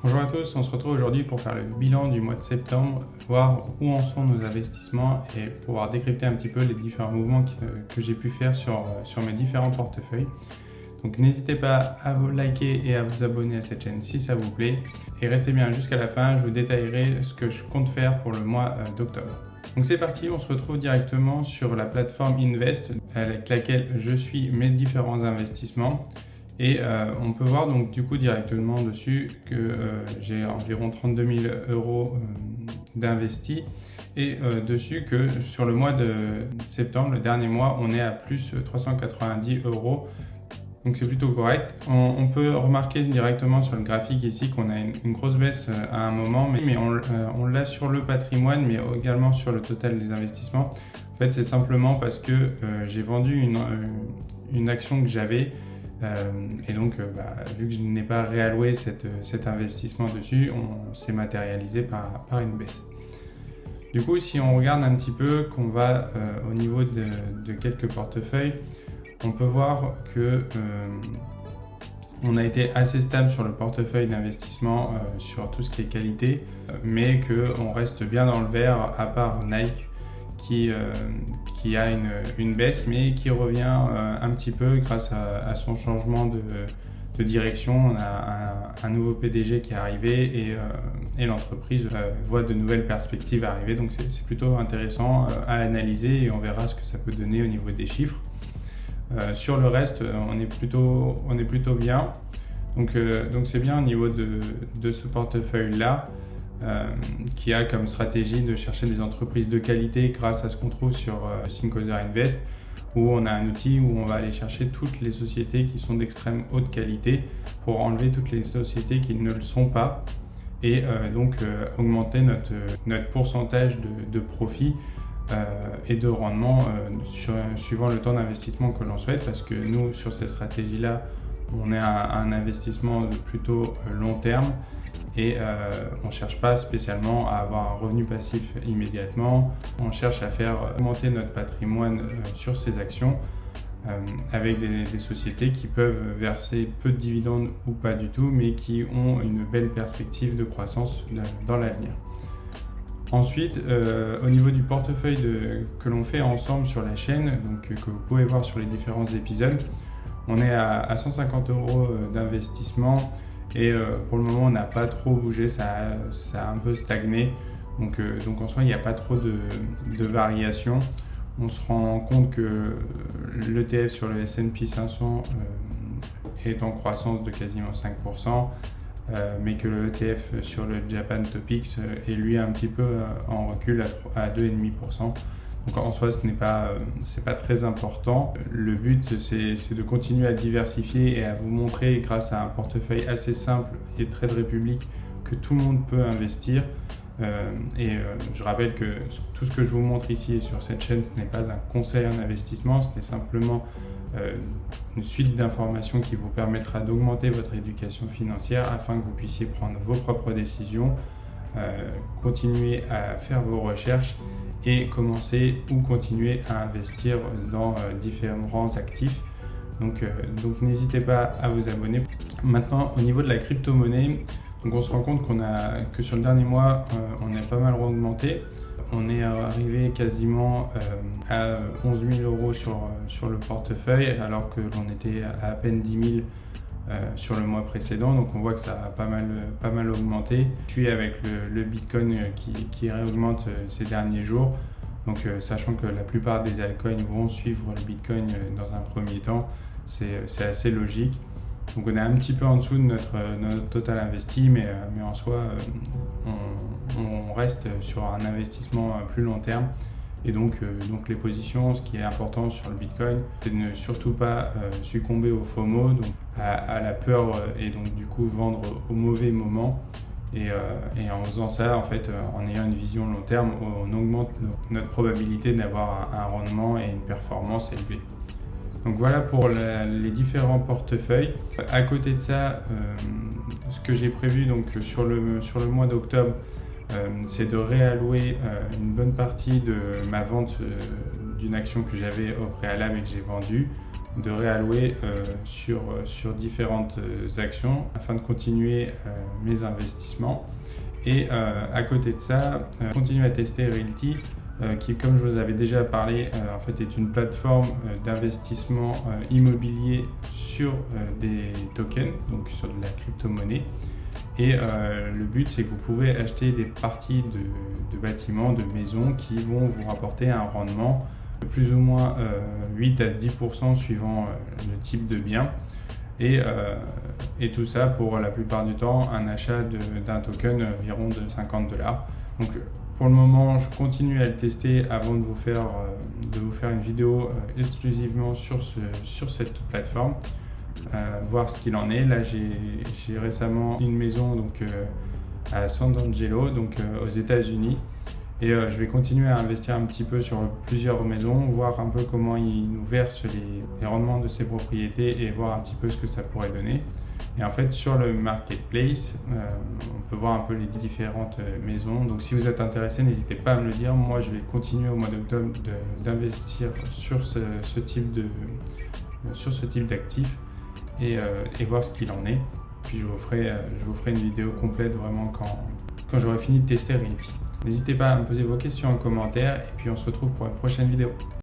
Bonjour à tous, on se retrouve aujourd'hui pour faire le bilan du mois de septembre, voir où en sont nos investissements et pouvoir décrypter un petit peu les différents mouvements que j'ai pu faire sur mes différents portefeuilles. Donc n'hésitez pas à vous liker et à vous abonner à cette chaîne si ça vous plaît et restez bien jusqu'à la fin, je vous détaillerai ce que je compte faire pour le mois d'octobre. Donc c'est parti, on se retrouve directement sur la plateforme Invest avec laquelle je suis mes différents investissements. Et on peut voir donc du coup directement dessus que j'ai environ 32 000 euros d'investis et dessus que sur le mois de septembre, le dernier mois, on est à plus 390 euros. Donc c'est plutôt correct. On peut remarquer directement sur le graphique ici qu'on a une grosse baisse à un moment, mais on l'a sur le patrimoine, mais également sur le total des investissements. En fait, c'est simplement parce que j'ai vendu une action que j'avais. Et donc, vu que je n'ai pas réalloué cet investissement dessus, on s'est matérialisé par une baisse. Du coup, si on regarde un petit peu, qu'on va au niveau de quelques portefeuilles, on peut voir que on a été assez stable sur le portefeuille d'investissement sur tout ce qui est qualité, mais qu'on reste bien dans le vert, à part Nike, qui a une baisse mais qui revient un petit peu grâce à son changement de direction. On a un nouveau PDG qui est arrivé et l'entreprise voit de nouvelles perspectives arriver, donc c'est plutôt intéressant à analyser et on verra ce que ça peut donner au niveau des chiffres. Sur le reste, on est plutôt bien, donc c'est bien au niveau de ce portefeuille là. Qui a comme stratégie de chercher des entreprises de qualité grâce à ce qu'on trouve sur Think Other Invest, où on a un outil où on va aller chercher toutes les sociétés qui sont d'extrême haute qualité pour enlever toutes les sociétés qui ne le sont pas et donc augmenter notre pourcentage de profit et de rendement suivant le temps d'investissement que l'on souhaite, parce que nous sur cette stratégie là on est un investissement de plutôt long terme et on ne cherche pas spécialement à avoir un revenu passif immédiatement. On cherche à faire augmenter notre patrimoine sur ces actions avec des sociétés qui peuvent verser peu de dividendes ou pas du tout, mais qui ont une belle perspective de croissance dans l'avenir. Ensuite, au niveau du portefeuille que l'on fait ensemble sur la chaîne, donc, que vous pouvez voir sur les différents épisodes, on est à 150 euros d'investissement et pour le moment on n'a pas trop bougé, ça a un peu stagné, donc en soi il n'y a pas trop de variations. On se rend compte que l'ETF sur le S&P 500 est en croissance de quasiment 5%, mais que le ETF sur le Japan Topics est lui un petit peu en recul à 2,5%. Donc en soi, c'est pas très important. Le but, c'est de continuer à diversifier et à vous montrer, grâce à un portefeuille assez simple et Trade Republic, que tout le monde peut investir. Je rappelle que tout ce que je vous montre ici et sur cette chaîne, ce n'est pas un conseil en investissement, ce n'est simplement une suite d'informations qui vous permettra d'augmenter votre éducation financière afin que vous puissiez prendre vos propres décisions, continuer à faire vos recherches et commencer ou continuer à investir dans différents actifs. Donc n'hésitez pas à vous abonner. Maintenant, au niveau de la crypto-monnaie, donc on se rend compte que sur le dernier mois, on est pas mal augmenté. On est arrivé quasiment à 11 000 euros sur le portefeuille, alors que l'on était à peine 10 000 sur le mois précédent. Donc on voit que ça a pas mal augmenté. Puis avec le Bitcoin qui réaugmente ces derniers jours, donc sachant que la plupart des altcoins vont suivre le Bitcoin dans un premier temps, c'est assez logique. Donc on est un petit peu en dessous de notre total investi, mais en soi on reste sur un investissement plus long terme. Et donc les positions, ce qui est important sur le Bitcoin, c'est de ne surtout pas succomber au FOMO, donc à la peur, et donc du coup vendre au mauvais moment. Et en faisant ça, en fait, en ayant une vision long terme, on augmente notre probabilité d'avoir un rendement et une performance élevée. Donc voilà pour les différents portefeuilles. À côté de ça, ce que j'ai prévu donc, sur le mois d'octobre, c'est de réallouer une bonne partie de ma vente d'une action que j'avais au préalable et que j'ai vendue. de réallouer sur différentes actions afin de continuer mes investissements. Et à côté de ça, continuer à tester Realty, qui, comme je vous avais déjà parlé, en fait est une plateforme d'investissement immobilier sur des tokens, donc sur de la crypto-monnaie. Et le but, c'est que vous pouvez acheter des parties de bâtiments, de maisons qui vont vous rapporter un rendement de plus ou moins 8 à 10% suivant le type de bien. Et tout ça pour la plupart du temps un achat d'un token environ de $50. Donc pour le moment, je continue à le tester avant de vous faire une vidéo exclusivement sur cette plateforme, voir ce qu'il en est. Là, j'ai récemment une maison donc, à San Angelo, donc aux États-Unis. Et je vais continuer à investir un petit peu sur plusieurs maisons, voir un peu comment ils nous versent les rendements de ces propriétés et voir un petit peu ce que ça pourrait donner. Et en fait, sur le marketplace, on peut voir un peu les différentes maisons. Donc si vous êtes intéressé, n'hésitez pas à me le dire. Moi, je vais continuer au mois d'octobre d'investir sur ce type d'actifs et voir ce qu'il en est. Puis je vous ferai une vidéo complète vraiment quand j'aurai fini de tester Realty. N'hésitez pas à me poser vos questions en commentaire et puis on se retrouve pour une prochaine vidéo.